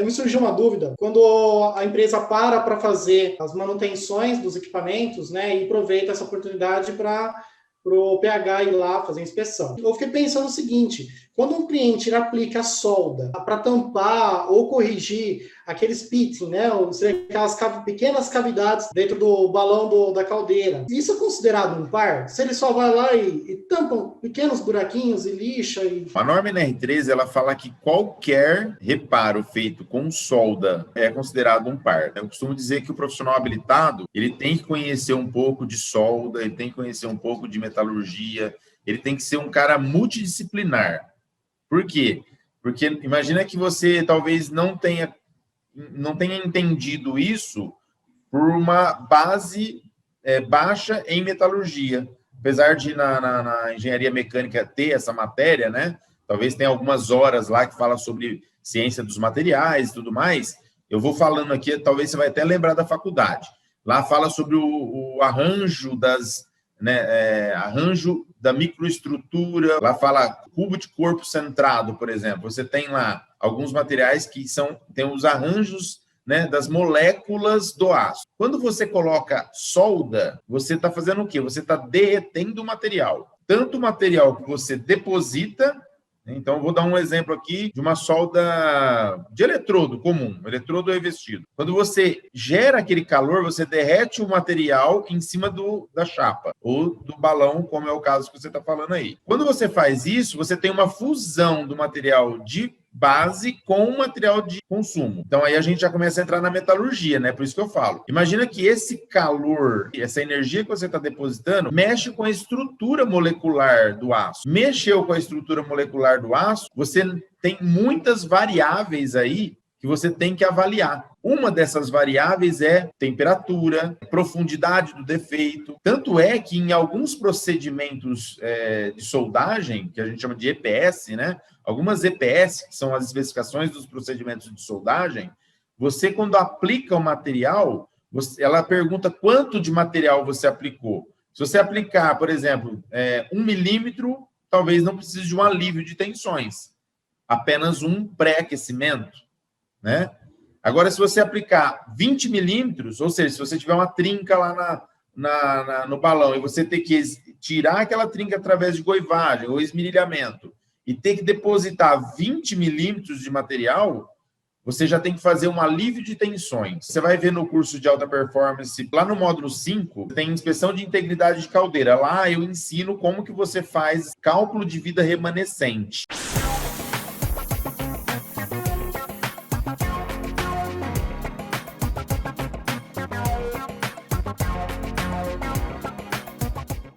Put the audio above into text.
Me surgiu uma dúvida. Quando a empresa para fazer as manutenções dos equipamentos, né, e aproveita essa oportunidade para o PH ir lá fazer a inspeção. Eu fiquei pensando o seguinte: quando um cliente aplica a solda para tampar ou corrigir aqueles pitting, né, aquelas pequenas cavidades dentro do balão da caldeira, isso é considerado um par? Se ele só vai lá e tampa pequenos buraquinhos e lixa? A norma NR13, ela fala que qualquer reparo feito com solda é considerado um par. Eu costumo dizer que o profissional habilitado, ele tem que conhecer um pouco de solda, ele tem que conhecer um pouco de metalurgia, ele tem que ser um cara multidisciplinar. Por quê? Porque imagina que você talvez não tenha entendido isso por uma base baixa em metalurgia. Apesar de na engenharia mecânica ter essa matéria, né? Talvez tenha algumas horas lá que fala sobre ciência dos materiais e tudo mais. Eu vou falando aqui, talvez você vai até lembrar da faculdade. Lá fala sobre o arranjo arranjo da microestrutura. Lá fala cubo de corpo centrado, por exemplo. Você tem lá alguns materiais que tem os arranjos, né, das moléculas do aço. Quando você coloca solda, você está fazendo o quê? Você está derretendo o material. Tanto o material que você deposita, né? Então, eu vou dar um exemplo aqui de uma solda de eletrodo comum, eletrodo revestido. Quando você gera aquele calor, você derrete o material em cima da chapa, ou do balão, como é o caso que você está falando aí. Quando você faz isso, você tem uma fusão do material de base com o material de consumo. Então, aí a gente já começa a entrar na metalurgia, né? Por isso que eu falo. Imagina que esse calor, essa energia que você está depositando, mexe com a estrutura molecular do aço. Mexeu com a estrutura molecular do aço, você tem muitas variáveis aí que você tem que avaliar. Uma dessas variáveis é temperatura, profundidade do defeito. Tanto é que em alguns procedimentos de soldagem, que a gente chama de EPS, né? Algumas EPS, que são as especificações dos procedimentos de soldagem, você, quando aplica o material, ela pergunta quanto de material você aplicou. Se você aplicar, por exemplo, 1 milímetro, talvez não precise de um alívio de tensões. Apenas um pré-aquecimento, né? Agora, se você aplicar 20 milímetros, ou seja, se você tiver uma trinca lá no balão e você ter que tirar aquela trinca através de goivagem ou esmerilhamento e ter que depositar 20 milímetros de material, você já tem que fazer um alívio de tensões. Você vai ver no curso de alta performance, lá no módulo 5, tem inspeção de integridade de caldeira. Lá eu ensino como que você faz cálculo de vida remanescente.